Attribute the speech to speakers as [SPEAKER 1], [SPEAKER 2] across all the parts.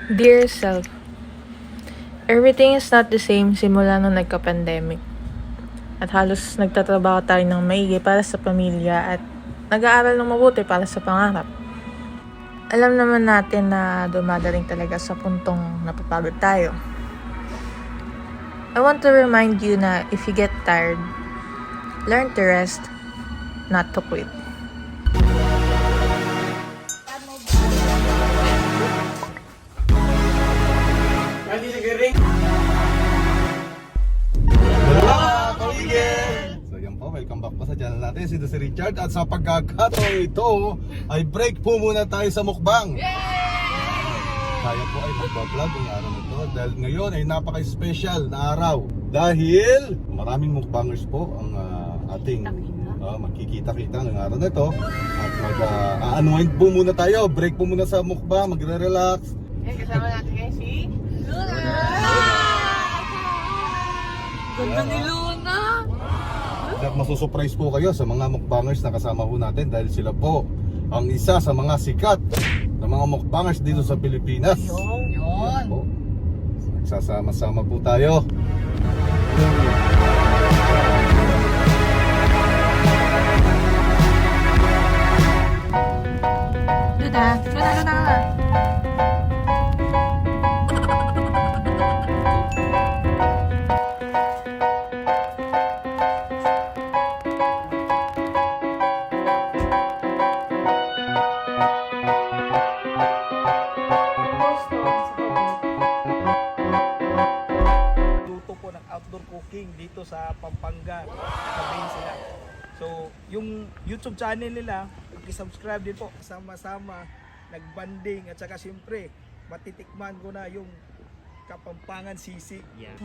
[SPEAKER 1] Dear self, everything is not the same simula nung nagka-pandemic. At halos nagtatrabaho tayo ng maigi para sa pamilya at nag-aaral ng mabuti para sa pangarap. Alam naman natin na dumadating talaga sa puntong napapagod tayo. I want to remind you na if you get tired, learn to rest, not to quit.
[SPEAKER 2] So yan po, welcome back po sa channel natin, si Richard. At sa pagkakataon ito, ay break po muna tayo sa mukbang. Tayo po ay magbablog ng araw nito dahil ngayon ay napaka-special na araw. Dahil maraming mukbangers po ang ating magkikita-kita ng araw na ito. At mag-unwind po muna tayo, break po muna sa mukbang, magre-relax.
[SPEAKER 1] Kasama natin ngayon si Luna! Ganda ni Luna!
[SPEAKER 2] At masusurprise po kayo sa mga mukbangers na kasama po natin dahil sila po ang isa sa mga sikat na mga mukbangers dito sa Pilipinas. Yun! Po. Sasama-sama po tayo.
[SPEAKER 1] Luna!
[SPEAKER 3] Luto po ng outdoor cooking dito sa Pampanga. Sabihin sila. So, yung YouTube channel nila, i-subscribe din po. Sama-sama, nagbanding at saka siyempre, matitikman ko na yung Kapampangan sisig. Yeah.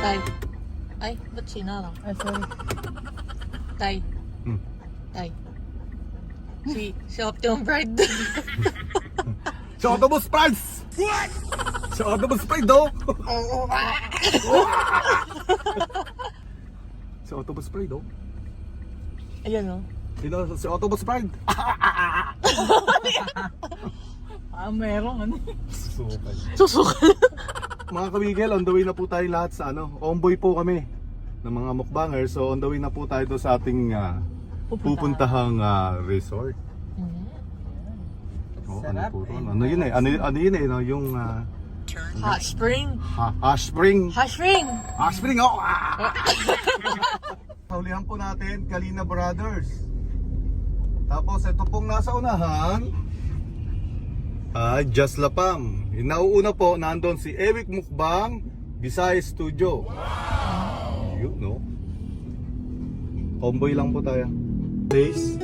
[SPEAKER 1] Tay. Ay, ba't sinarang? Ay, sorry. Tay. Tay. Si Optimum Pride.
[SPEAKER 2] Si Autobus Price! Si Autobus Pride do! Si Autobus Pride do!
[SPEAKER 1] Ayan o.
[SPEAKER 2] Sino si Autobus Pride?
[SPEAKER 1] Meron ano.
[SPEAKER 2] Susukal.
[SPEAKER 1] Susukal.
[SPEAKER 2] Mga kamigel, on the way na po tayo lahat sa onboy po kami ng mga mukbangers. So on the way na po tayo doon sa ating pupuntahang resort. Oh, ano po ito? Ano yun eh? Ano yun eh? No? Yung
[SPEAKER 1] Hot Spring.
[SPEAKER 2] Hot Spring.
[SPEAKER 1] Hot Spring.
[SPEAKER 2] Hot Spring, oh! Hulihan po natin, Kalina Brothers. Tapos ito pong nasa unahan Just Lapam. Nauuna po, nandun si Eric Mukbang, Visayas Studio. Yun, no? Comboy lang po tayo. Place.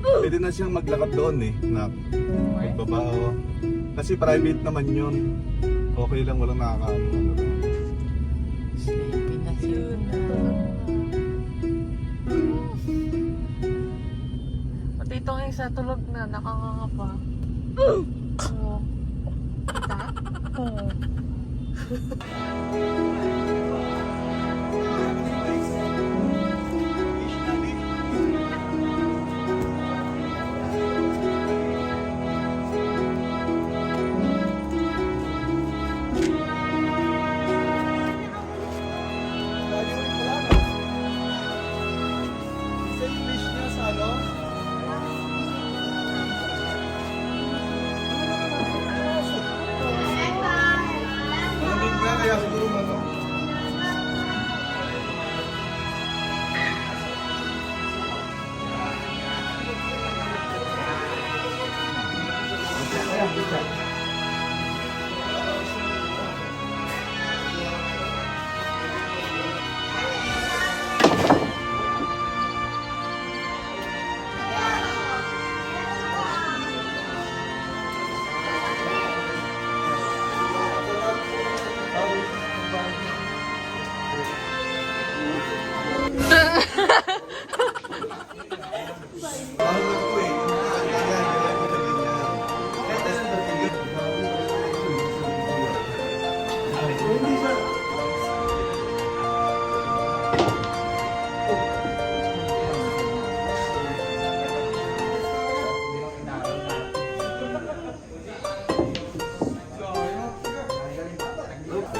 [SPEAKER 2] Pwede na siyang maglakad doon eh, na magbaba. Kasi private naman yun. Okay lang, walang nakakaano.
[SPEAKER 1] Sleepy na yun. Pati itong isa tulog na, nakanganga pa. Oo. Kita? Oo.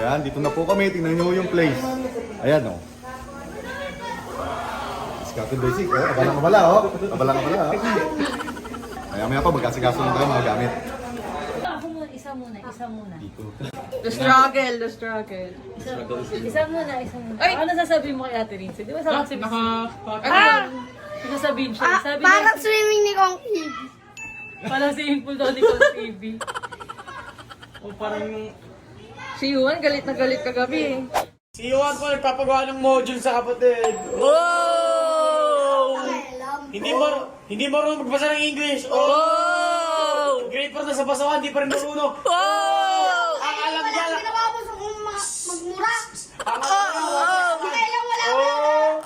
[SPEAKER 2] Ayan, dito na po kami. Tingnan nyo yung place. Ayan, oh. Scotty Basic, oh. Abala, oh. Abala, oh. Maya pa, magkasigaso lang tayo mga gamit.
[SPEAKER 4] Ako muna, isa muna.
[SPEAKER 2] Dito.
[SPEAKER 1] The struggle.
[SPEAKER 4] Isa muna. Ay! Ano sasabihin mo kay Ate Rince? Di ba sa kasi sasabihin siya. Sabi
[SPEAKER 5] Parang
[SPEAKER 4] niya,
[SPEAKER 5] swimming ni Kong Eve.
[SPEAKER 4] parang swimming pool daw ni Kong TV.
[SPEAKER 6] O parang yung...
[SPEAKER 1] Si Juan, galit na galit kagabi.
[SPEAKER 6] Si Juan po nagpapagawa ng module sa kapatid.
[SPEAKER 1] Oh!
[SPEAKER 6] Hindi marunong magbasa ng English.
[SPEAKER 1] Oh!
[SPEAKER 6] Grade pa na sa basawan, hindi pa rin marunong.
[SPEAKER 1] Oh!
[SPEAKER 6] Ang alam niya lang.
[SPEAKER 5] Ginawa mo sa kung magmura.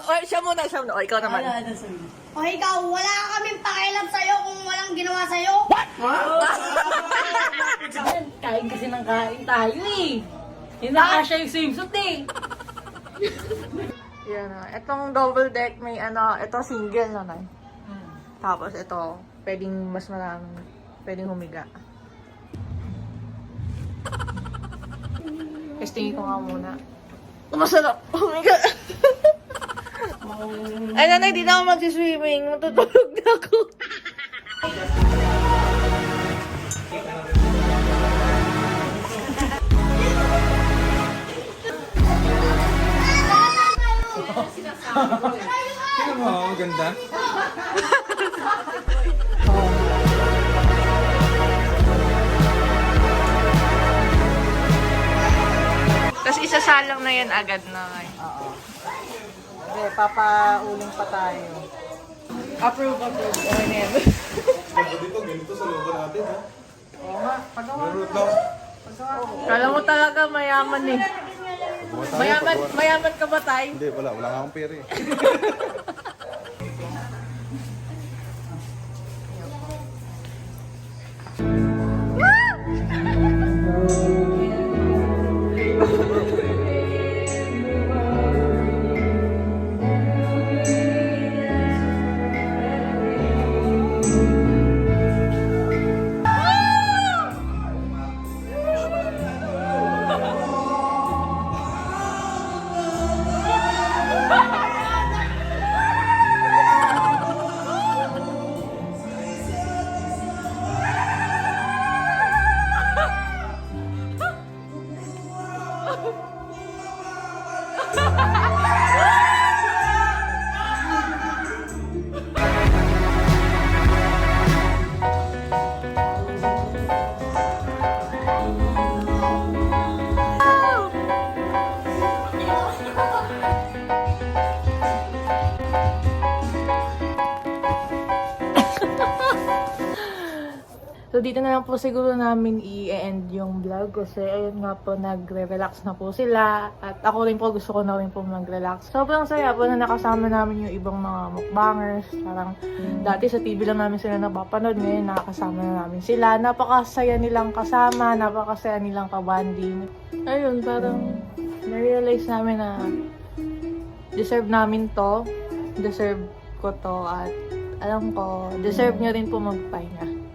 [SPEAKER 1] Oh, siya muna. Oh, ikaw naman.
[SPEAKER 4] Ano sabihin?
[SPEAKER 5] O ikaw, wala kaming pakialam sa'yo kung walang ginawa sa'yo.
[SPEAKER 4] Kain kasi ng kain tayo eh. Yung nakasya yung swimsuit eh.
[SPEAKER 1] Yan na. Itong double deck may ito single na. Tapos ito, pwedeng mas maraming, pwedeng humiga. Testingin ko nga muna. Masarap humiga. Ay nanay, di na ako magsiswimming. Matutulog na ako.
[SPEAKER 2] Tingnan mo, ang ganda.
[SPEAKER 1] Tapos isasalang na yan agad na. Oo. Okay, papauling pa tayo. Approve. Okay na yan.
[SPEAKER 2] Ganito sa loob natin, ha?
[SPEAKER 1] Oo nga, pagawa.
[SPEAKER 2] Root lang.
[SPEAKER 1] Kala mo talaga mayaman eh. Mayaman ka ba tayo?
[SPEAKER 2] Hindi, wala nga akong pera eh.
[SPEAKER 1] So, dito na lang po siguro namin i-end yung vlog kasi ayun nga po, nagre-relax na po sila. At ako rin po, gusto ko na rin po mag-relax. Sobrang saya po na nakasama namin yung ibang mga mukbangers. Parang dati sa TV lang namin sila napapanood. Ngayon, nakakasama na namin sila. Napakasaya nilang kasama, napakasaya nilang kabanding. Ayun, parang na-realize namin na deserve namin to. Deserve ko to. At alam ko, deserve nyo rin po magpahinga.